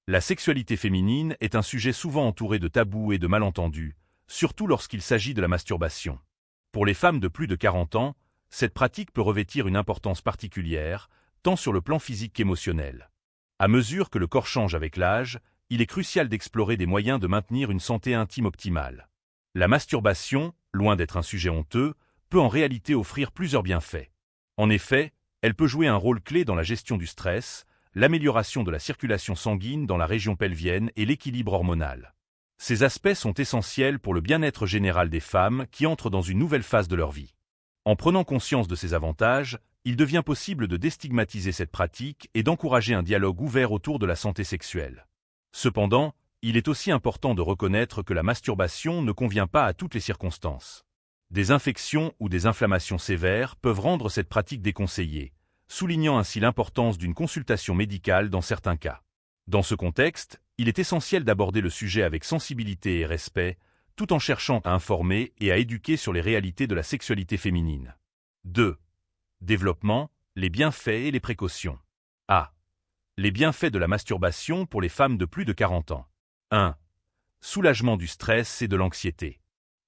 La sexualité féminine est un sujet souvent entouré de tabous et de malentendus, surtout lorsqu'il s'agit de la masturbation. Pour les femmes de plus de 40 ans, cette pratique peut revêtir une importance particulière, tant sur le plan physique qu'émotionnel. À mesure que le corps change avec l'âge, il est crucial d'explorer des moyens de maintenir une santé intime optimale. La masturbation, loin d'être un sujet honteux, peut en réalité offrir plusieurs bienfaits. En effet, elle peut jouer un rôle clé dans la gestion du stress, l'amélioration de la circulation sanguine dans la région pelvienne et l'équilibre hormonal. Ces aspects sont essentiels pour le bien-être général des femmes qui entrent dans une nouvelle phase de leur vie. En prenant conscience de ces avantages, il devient possible de déstigmatiser cette pratique et d'encourager un dialogue ouvert autour de la santé sexuelle. Cependant, il est aussi important de reconnaître que la masturbation ne convient pas à toutes les circonstances. Des infections ou des inflammations sévères peuvent rendre cette pratique déconseillée, soulignant ainsi l'importance d'une consultation médicale dans certains cas. Dans ce contexte, il est essentiel d'aborder le sujet avec sensibilité et respect, tout en cherchant à informer et à éduquer sur les réalités de la sexualité féminine. 2. Développement, les bienfaits et les précautions. A. Les bienfaits de la masturbation pour les femmes de plus de 40 ans. 1. Soulagement du stress et de l'anxiété.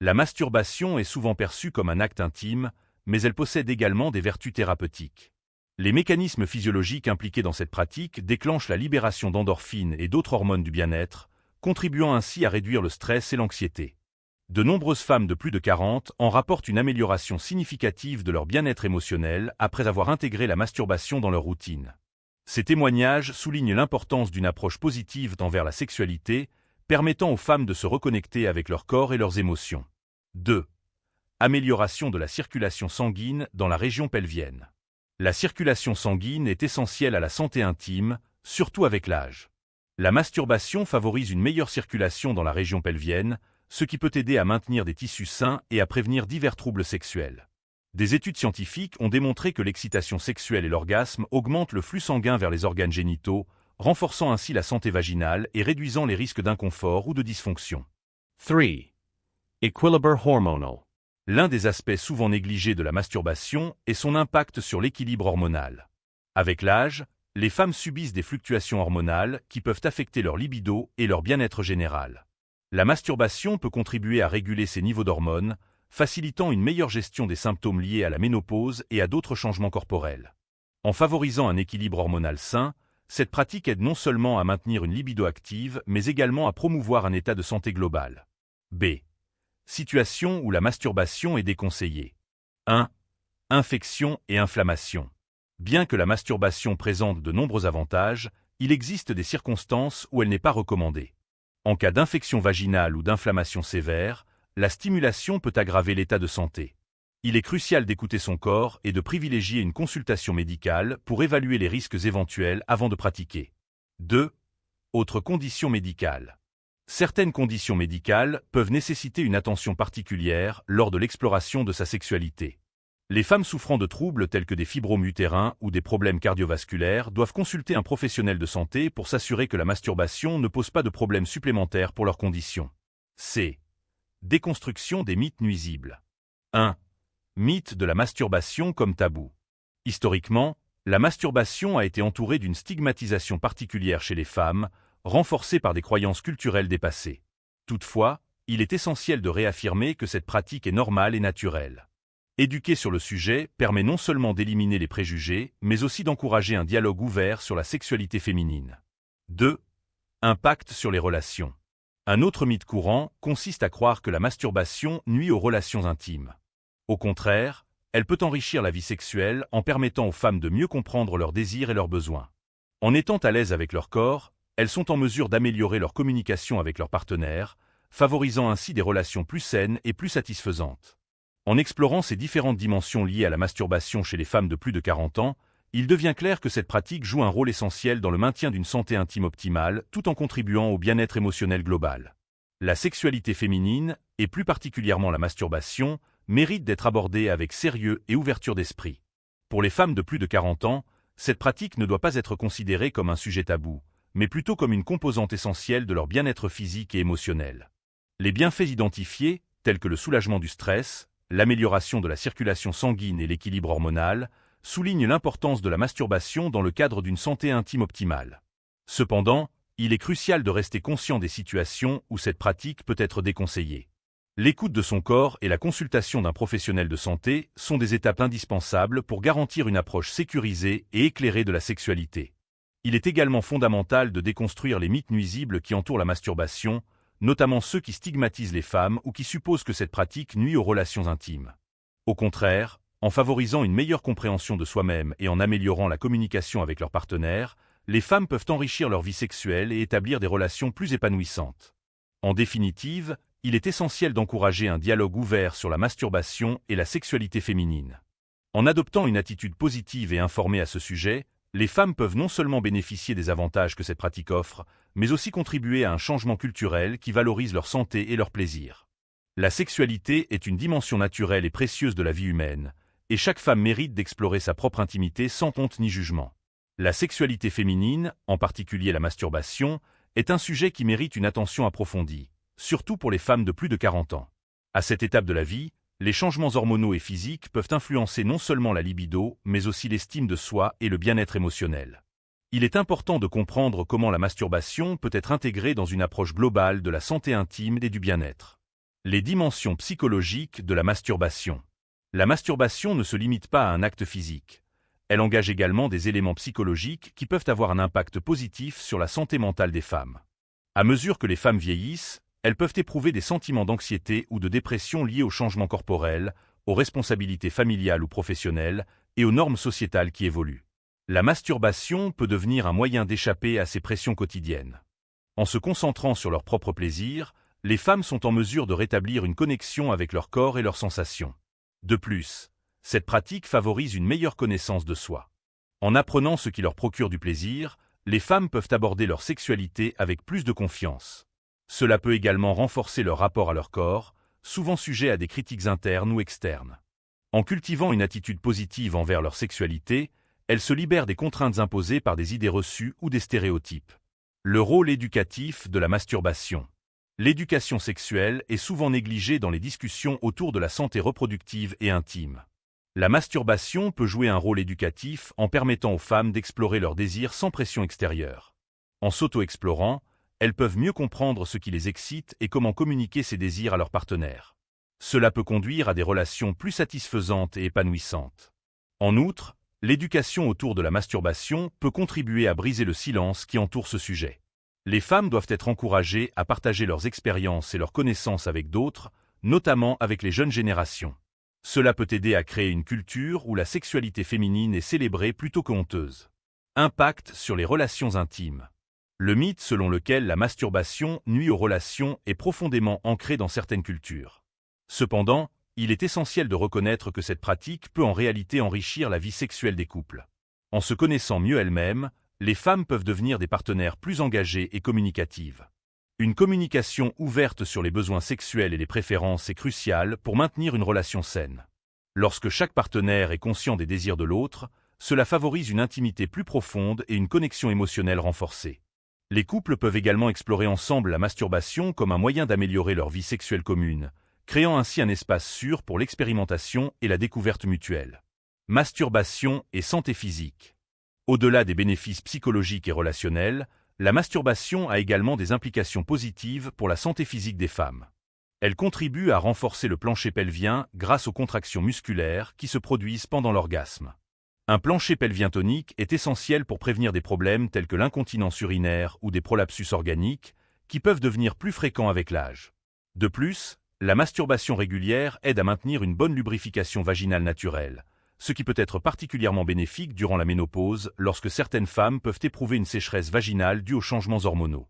La masturbation est souvent perçue comme un acte intime, mais elle possède également des vertus thérapeutiques. Les mécanismes physiologiques impliqués dans cette pratique déclenchent la libération d'endorphines et d'autres hormones du bien-être, contribuant ainsi à réduire le stress et l'anxiété. De nombreuses femmes de plus de 40 en rapportent une amélioration significative de leur bien-être émotionnel après avoir intégré la masturbation dans leur routine. Ces témoignages soulignent l'importance d'une approche positive envers la sexualité, permettant aux femmes de se reconnecter avec leur corps et leurs émotions. 2. Amélioration de la circulation sanguine dans la région pelvienne. La circulation sanguine est essentielle à la santé intime, surtout avec l'âge. La masturbation favorise une meilleure circulation dans la région pelvienne, ce qui peut aider à maintenir des tissus sains et à prévenir divers troubles sexuels. Des études scientifiques ont démontré que l'excitation sexuelle et l'orgasme augmentent le flux sanguin vers les organes génitaux, renforçant ainsi la santé vaginale et réduisant les risques d'inconfort ou de dysfonction. 3. Equilibre hormonal. L'un des aspects souvent négligés de la masturbation est son impact sur l'équilibre hormonal. Avec l'âge, les femmes subissent des fluctuations hormonales qui peuvent affecter leur libido et leur bien-être général. La masturbation peut contribuer à réguler ces niveaux d'hormones, facilitant une meilleure gestion des symptômes liés à la ménopause et à d'autres changements corporels. En favorisant un équilibre hormonal sain, cette pratique aide non seulement à maintenir une libido active, mais également à promouvoir un état de santé global. B. Situation où la masturbation est déconseillée. 1. Infection et inflammation. Bien que la masturbation présente de nombreux avantages, il existe des circonstances où elle n'est pas recommandée. En cas d'infection vaginale ou d'inflammation sévère, la stimulation peut aggraver l'état de santé. Il est crucial d'écouter son corps et de privilégier une consultation médicale pour évaluer les risques éventuels avant de pratiquer. 2. Autres conditions médicales. Certaines conditions médicales peuvent nécessiter une attention particulière lors de l'exploration de sa sexualité. Les femmes souffrant de troubles tels que des fibromes utérins ou des problèmes cardiovasculaires doivent consulter un professionnel de santé pour s'assurer que la masturbation ne pose pas de problèmes supplémentaires pour leurs conditions. C. Déconstruction des mythes nuisibles. 1. Mythe de la masturbation comme tabou. Historiquement, la masturbation a été entourée d'une stigmatisation particulière chez les femmes, renforcée par des croyances culturelles dépassées. Toutefois, il est essentiel de réaffirmer que cette pratique est normale et naturelle. Éduquer sur le sujet permet non seulement d'éliminer les préjugés, mais aussi d'encourager un dialogue ouvert sur la sexualité féminine. 2. Impact sur les relations. Un autre mythe courant consiste à croire que la masturbation nuit aux relations intimes. Au contraire, elle peut enrichir la vie sexuelle en permettant aux femmes de mieux comprendre leurs désirs et leurs besoins. En étant à l'aise avec leur corps, elles sont en mesure d'améliorer leur communication avec leurs partenaires, favorisant ainsi des relations plus saines et plus satisfaisantes. En explorant ces différentes dimensions liées à la masturbation chez les femmes de plus de 40 ans, il devient clair que cette pratique joue un rôle essentiel dans le maintien d'une santé intime optimale tout en contribuant au bien-être émotionnel global. La sexualité féminine, et plus particulièrement la masturbation, mérite d'être abordée avec sérieux et ouverture d'esprit. Pour les femmes de plus de 40 ans, cette pratique ne doit pas être considérée comme un sujet tabou, mais plutôt comme une composante essentielle de leur bien-être physique et émotionnel. Les bienfaits identifiés, tels que le soulagement du stress, l'amélioration de la circulation sanguine et l'équilibre hormonal, soulignent l'importance de la masturbation dans le cadre d'une santé intime optimale. Cependant, Il est crucial de rester conscient des situations où cette pratique peut être déconseillée. L'écoute de son corps et la consultation d'un professionnel de santé sont des étapes indispensables pour garantir une approche sécurisée et éclairée de la sexualité. Il est également fondamental de déconstruire les mythes nuisibles qui entourent la masturbation, notamment ceux qui stigmatisent les femmes ou qui supposent que cette pratique nuit aux relations intimes. Au contraire, en favorisant une meilleure compréhension de soi-même et en améliorant la communication avec leurs partenaires, les femmes peuvent enrichir leur vie sexuelle et établir des relations plus épanouissantes. En définitive, il est essentiel d'encourager un dialogue ouvert sur la masturbation et la sexualité féminine. En adoptant une attitude positive et informée à ce sujet, les femmes peuvent non seulement bénéficier des avantages que cette pratique offre, mais aussi contribuer à un changement culturel qui valorise leur santé et leur plaisir. La sexualité est une dimension naturelle et précieuse de la vie humaine, et chaque femme mérite d'explorer sa propre intimité sans honte ni jugement. La sexualité féminine, en particulier la masturbation, est un sujet qui mérite une attention approfondie, surtout pour les femmes de plus de 40 ans. À cette étape de la vie, les changements hormonaux et physiques peuvent influencer non seulement la libido, mais aussi l'estime de soi et le bien-être émotionnel. Il est important de comprendre comment la masturbation peut être intégrée dans une approche globale de la santé intime et du bien-être. Les dimensions psychologiques de la masturbation. La masturbation ne se limite pas à un acte physique. Elle engage également des éléments psychologiques qui peuvent avoir un impact positif sur la santé mentale des femmes. À mesure que les femmes vieillissent, elles peuvent éprouver des sentiments d'anxiété ou de dépression liés aux changements corporels, aux responsabilités familiales ou professionnelles, et aux normes sociétales qui évoluent. La masturbation peut devenir un moyen d'échapper à ces pressions quotidiennes. En se concentrant sur leur propre plaisir, les femmes sont en mesure de rétablir une connexion avec leur corps et leurs sensations. De plus, cette pratique favorise une meilleure connaissance de soi. En apprenant ce qui leur procure du plaisir, les femmes peuvent aborder leur sexualité avec plus de confiance. Cela peut également renforcer leur rapport à leur corps, souvent sujet à des critiques internes ou externes. En cultivant une attitude positive envers leur sexualité, elles se libèrent des contraintes imposées par des idées reçues ou des stéréotypes. Le rôle éducatif de la masturbation. L'éducation sexuelle est souvent négligée dans les discussions autour de la santé reproductive et intime. La masturbation peut jouer un rôle éducatif en permettant aux femmes d'explorer leurs désirs sans pression extérieure. En s'auto-explorant, elles peuvent mieux comprendre ce qui les excite et comment communiquer ces désirs à leurs partenaires. Cela peut conduire à des relations plus satisfaisantes et épanouissantes. En outre, l'éducation autour de la masturbation peut contribuer à briser le silence qui entoure ce sujet. Les femmes doivent être encouragées à partager leurs expériences et leurs connaissances avec d'autres, notamment avec les jeunes générations. Cela peut aider à créer une culture où la sexualité féminine est célébrée plutôt que honteuse. Impact sur les relations intimes. Le mythe selon lequel la masturbation nuit aux relations est profondément ancré dans certaines cultures. Cependant, il est essentiel de reconnaître que cette pratique peut en réalité enrichir la vie sexuelle des couples. En se connaissant mieux elles-mêmes, les femmes peuvent devenir des partenaires plus engagés et communicatives. Une communication ouverte sur les besoins sexuels et les préférences est cruciale pour maintenir une relation saine. Lorsque chaque partenaire est conscient des désirs de l'autre, cela favorise une intimité plus profonde et une connexion émotionnelle renforcée. Les couples peuvent également explorer ensemble la masturbation comme un moyen d'améliorer leur vie sexuelle commune, créant ainsi un espace sûr pour l'expérimentation et la découverte mutuelle. Masturbation et santé physique. Au-delà des bénéfices psychologiques et relationnels, la masturbation a également des implications positives pour la santé physique des femmes. Elle contribue à renforcer le plancher pelvien grâce aux contractions musculaires qui se produisent pendant l'orgasme. Un plancher pelvien tonique est essentiel pour prévenir des problèmes tels que l'incontinence urinaire ou des prolapsus organiques, qui peuvent devenir plus fréquents avec l'âge. De plus, la masturbation régulière aide à maintenir une bonne lubrification vaginale naturelle, ce qui peut être particulièrement bénéfique durant la ménopause lorsque certaines femmes peuvent éprouver une sécheresse vaginale due aux changements hormonaux.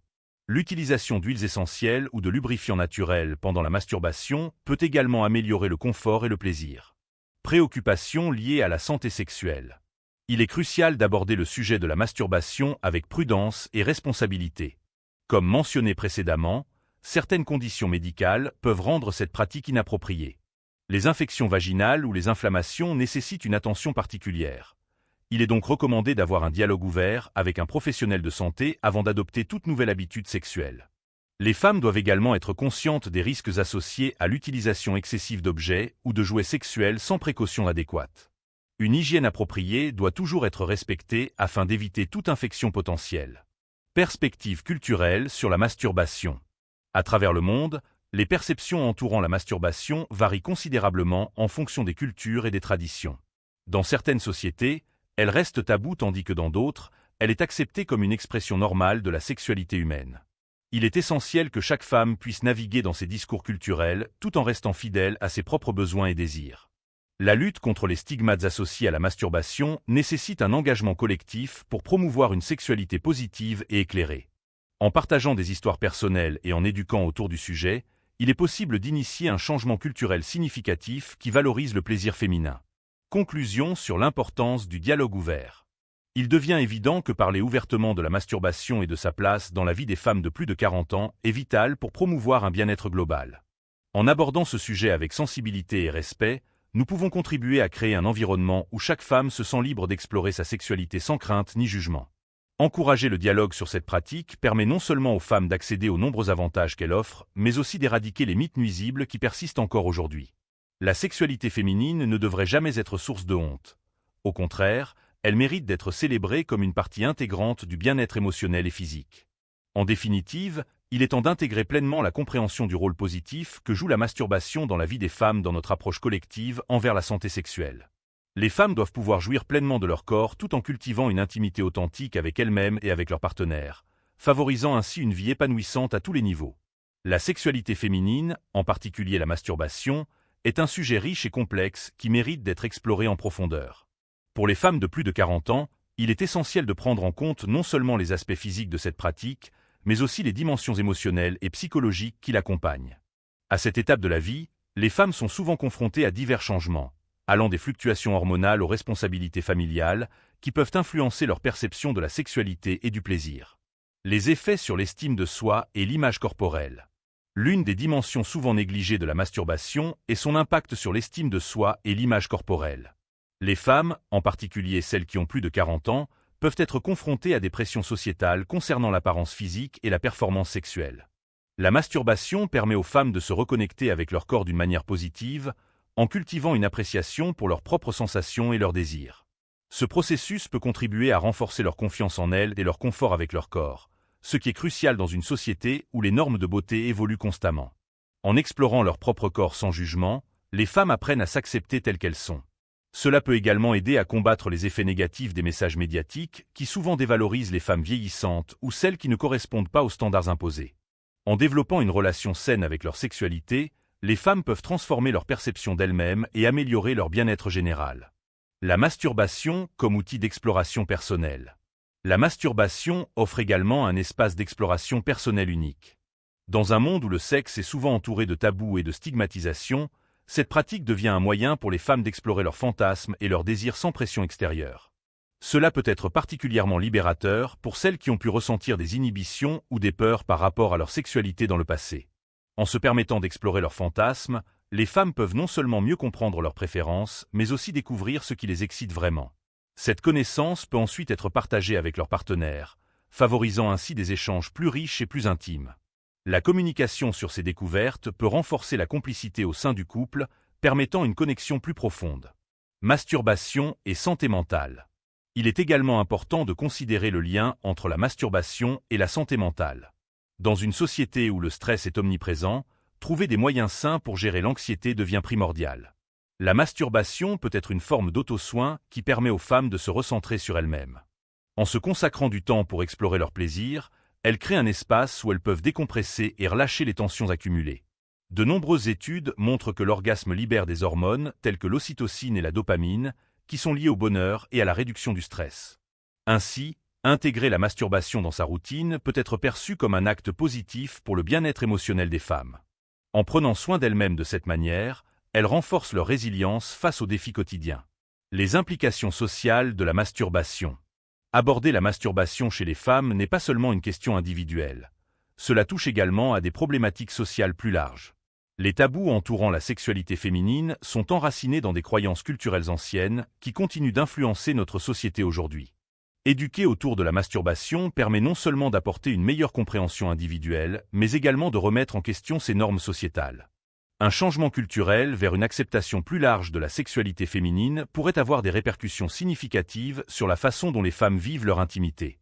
L'utilisation d'huiles essentielles ou de lubrifiants naturels pendant la masturbation peut également améliorer le confort et le plaisir. Préoccupations liées à la santé sexuelle. Il est crucial d'aborder le sujet de la masturbation avec prudence et responsabilité. Comme mentionné précédemment, certaines conditions médicales peuvent rendre cette pratique inappropriée. Les infections vaginales ou les inflammations nécessitent une attention particulière. Il est donc recommandé d'avoir un dialogue ouvert avec un professionnel de santé avant d'adopter toute nouvelle habitude sexuelle. Les femmes doivent également être conscientes des risques associés à l'utilisation excessive d'objets ou de jouets sexuels sans précaution adéquate. Une hygiène appropriée doit toujours être respectée afin d'éviter toute infection potentielle. Perspective culturelle sur la masturbation. À travers le monde, les perceptions entourant la masturbation varient considérablement en fonction des cultures et des traditions. Dans certaines sociétés, elle reste taboue tandis que dans d'autres, elle est acceptée comme une expression normale de la sexualité humaine. Il est essentiel que chaque femme puisse naviguer dans ces discours culturels tout en restant fidèle à ses propres besoins et désirs. La lutte contre les stigmates associés à la masturbation nécessite un engagement collectif pour promouvoir une sexualité positive et éclairée. En partageant des histoires personnelles et en éduquant autour du sujet, il est possible d'initier un changement culturel significatif qui valorise le plaisir féminin. Conclusion sur l'importance du dialogue ouvert. Il devient évident que parler ouvertement de la masturbation et de sa place dans la vie des femmes de plus de 40 ans est vital pour promouvoir un bien-être global. En abordant ce sujet avec sensibilité et respect, nous pouvons contribuer à créer un environnement où chaque femme se sent libre d'explorer sa sexualité sans crainte ni jugement. Encourager le dialogue sur cette pratique permet non seulement aux femmes d'accéder aux nombreux avantages qu'elle offre, mais aussi d'éradiquer les mythes nuisibles qui persistent encore aujourd'hui. La sexualité féminine ne devrait jamais être source de honte. Au contraire, elle mérite d'être célébrée comme une partie intégrante du bien-être émotionnel et physique. En définitive, il est temps d'intégrer pleinement la compréhension du rôle positif que joue la masturbation dans la vie des femmes dans notre approche collective envers la santé sexuelle. Les femmes doivent pouvoir jouir pleinement de leur corps tout en cultivant une intimité authentique avec elles-mêmes et avec leurs partenaires, favorisant ainsi une vie épanouissante à tous les niveaux. La sexualité féminine, en particulier la masturbation, est un sujet riche et complexe qui mérite d'être exploré en profondeur. Pour les femmes de plus de 40 ans, il est essentiel de prendre en compte non seulement les aspects physiques de cette pratique, mais aussi les dimensions émotionnelles et psychologiques qui l'accompagnent. À cette étape de la vie, les femmes sont souvent confrontées à divers changements, allant des fluctuations hormonales aux responsabilités familiales, qui peuvent influencer leur perception de la sexualité et du plaisir. Les effets sur l'estime de soi et l'image corporelle. L'une des dimensions souvent négligées de la masturbation est son impact sur l'estime de soi et l'image corporelle. Les femmes, en particulier celles qui ont plus de 40 ans, peuvent être confrontées à des pressions sociétales concernant l'apparence physique et la performance sexuelle. La masturbation permet aux femmes de se reconnecter avec leur corps d'une manière positive, en cultivant une appréciation pour leurs propres sensations et leurs désirs. Ce processus peut contribuer à renforcer leur confiance en elles et leur confort avec leur corps, ce qui est crucial dans une société où les normes de beauté évoluent constamment. En explorant leur propre corps sans jugement, les femmes apprennent à s'accepter telles qu'elles sont. Cela peut également aider à combattre les effets négatifs des messages médiatiques qui souvent dévalorisent les femmes vieillissantes ou celles qui ne correspondent pas aux standards imposés. En développant une relation saine avec leur sexualité, les femmes peuvent transformer leur perception d'elles-mêmes et améliorer leur bien-être général. La masturbation comme outil d'exploration personnelle. La masturbation offre également un espace d'exploration personnelle unique. Dans un monde où le sexe est souvent entouré de tabous et de stigmatisation, cette pratique devient un moyen pour les femmes d'explorer leurs fantasmes et leurs désirs sans pression extérieure. Cela peut être particulièrement libérateur pour celles qui ont pu ressentir des inhibitions ou des peurs par rapport à leur sexualité dans le passé. En se permettant d'explorer leurs fantasmes, les femmes peuvent non seulement mieux comprendre leurs préférences, mais aussi découvrir ce qui les excite vraiment. Cette connaissance peut ensuite être partagée avec leurs partenaires, favorisant ainsi des échanges plus riches et plus intimes. La communication sur ces découvertes peut renforcer la complicité au sein du couple, permettant une connexion plus profonde. Masturbation et santé mentale. Il est également important de considérer le lien entre la masturbation et la santé mentale. Dans une société où le stress est omniprésent, trouver des moyens sains pour gérer l'anxiété devient primordial. La masturbation peut être une forme d'auto-soin qui permet aux femmes de se recentrer sur elles-mêmes. En se consacrant du temps pour explorer leur plaisir, elles créent un espace où elles peuvent décompresser et relâcher les tensions accumulées. De nombreuses études montrent que l'orgasme libère des hormones telles que l'ocytocine et la dopamine, qui sont liées au bonheur et à la réduction du stress. Ainsi, intégrer la masturbation dans sa routine peut être perçu comme un acte positif pour le bien-être émotionnel des femmes. En prenant soin d'elles-mêmes de cette manière, elles renforcent leur résilience face aux défis quotidiens. Les implications sociales de la masturbation. Aborder la masturbation chez les femmes n'est pas seulement une question individuelle. Cela touche également à des problématiques sociales plus larges. Les tabous entourant la sexualité féminine sont enracinés dans des croyances culturelles anciennes qui continuent d'influencer notre société aujourd'hui. Éduquer autour de la masturbation permet non seulement d'apporter une meilleure compréhension individuelle, mais également de remettre en question ces normes sociétales. Un changement culturel vers une acceptation plus large de la sexualité féminine pourrait avoir des répercussions significatives sur la façon dont les femmes vivent leur intimité.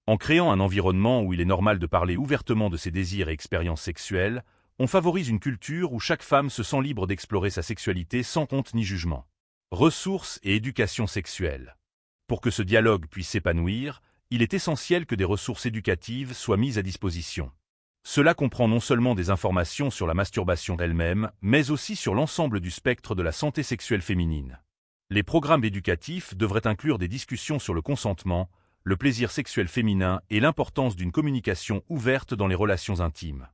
En créant un environnement où il est normal de parler ouvertement de ses désirs et expériences sexuelles, on favorise une culture où chaque femme se sent libre d'explorer sa sexualité sans honte ni jugement. Ressources et éducation sexuelle. Pour que ce dialogue puisse s'épanouir, il est essentiel que des ressources éducatives soient mises à disposition. Cela comprend non seulement des informations sur la masturbation elle-même, mais aussi sur l'ensemble du spectre de la santé sexuelle féminine. Les programmes éducatifs devraient inclure des discussions sur le consentement, le plaisir sexuel féminin et l'importance d'une communication ouverte dans les relations intimes.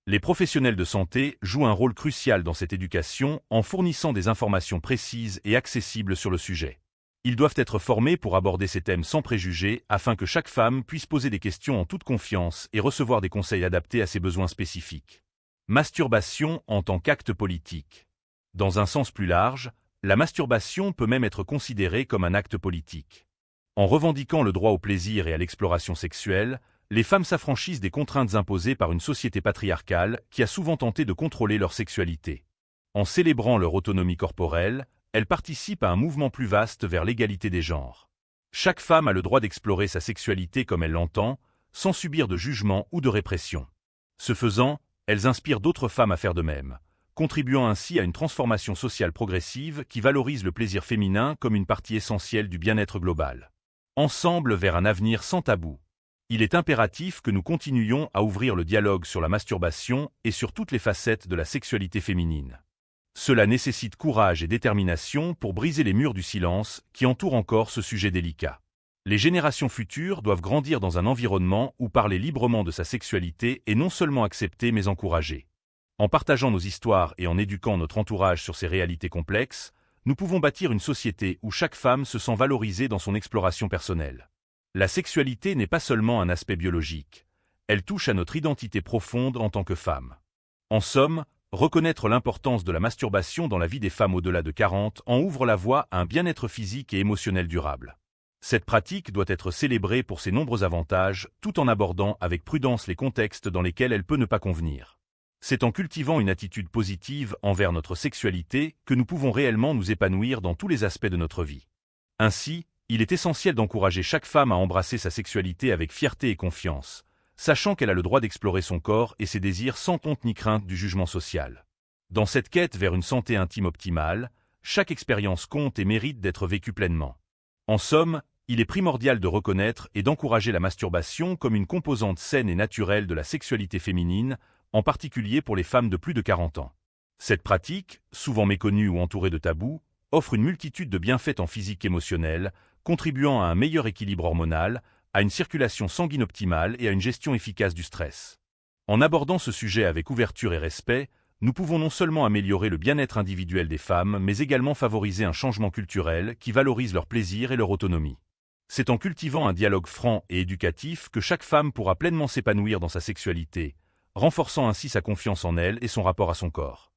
Les professionnels de santé jouent un rôle crucial dans cette éducation en fournissant des informations précises et accessibles sur le sujet. Ils doivent être formés pour aborder ces thèmes sans préjugés afin que chaque femme puisse poser des questions en toute confiance et recevoir des conseils adaptés à ses besoins spécifiques. Masturbation en tant qu'acte politique. Dans un sens plus large, la masturbation peut même être considérée comme un acte politique. En revendiquant le droit au plaisir et à l'exploration sexuelle, les femmes s'affranchissent des contraintes imposées par une société patriarcale qui a souvent tenté de contrôler leur sexualité. En célébrant leur autonomie corporelle, elles participent à un mouvement plus vaste vers l'égalité des genres. Chaque femme a le droit d'explorer sa sexualité comme elle l'entend, sans subir de jugement ou de répression. Ce faisant, elles inspirent d'autres femmes à faire de même, contribuant ainsi à une transformation sociale progressive qui valorise le plaisir féminin comme une partie essentielle du bien-être global. Ensemble vers un avenir sans tabou. Il est impératif que nous continuions à ouvrir le dialogue sur la masturbation et sur toutes les facettes de la sexualité féminine. Cela nécessite courage et détermination pour briser les murs du silence qui entourent encore ce sujet délicat. Les générations futures doivent grandir dans un environnement où parler librement de sa sexualité est non seulement accepté mais encouragé. En partageant nos histoires et en éduquant notre entourage sur ces réalités complexes, nous pouvons bâtir une société où chaque femme se sent valorisée dans son exploration personnelle. La sexualité n'est pas seulement un aspect biologique, elle touche à notre identité profonde en tant que femme. En somme, reconnaître l'importance de la masturbation dans la vie des femmes au-delà de 40 ans ouvre la voie à un bien-être physique et émotionnel durable. Cette pratique doit être célébrée pour ses nombreux avantages, tout en abordant avec prudence les contextes dans lesquels elle peut ne pas convenir. C'est en cultivant une attitude positive envers notre sexualité que nous pouvons réellement nous épanouir dans tous les aspects de notre vie. Ainsi, il est essentiel d'encourager chaque femme à embrasser sa sexualité avec fierté et confiance, sachant qu'elle a le droit d'explorer son corps et ses désirs sans honte ni crainte du jugement social. Dans cette quête vers une santé intime optimale, chaque expérience compte et mérite d'être vécue pleinement. En somme, il est primordial de reconnaître et d'encourager la masturbation comme une composante saine et naturelle de la sexualité féminine, en particulier pour les femmes de plus de 40 ans. Cette pratique, souvent méconnue ou entourée de tabous, offre une multitude de bienfaits en physique et émotionnel, contribuant à un meilleur équilibre hormonal, à une circulation sanguine optimale et à une gestion efficace du stress. En abordant ce sujet avec ouverture et respect, nous pouvons non seulement améliorer le bien-être individuel des femmes, mais également favoriser un changement culturel qui valorise leur plaisir et leur autonomie. C'est en cultivant un dialogue franc et éducatif que chaque femme pourra pleinement s'épanouir dans sa sexualité, renforçant ainsi sa confiance en elle et son rapport à son corps.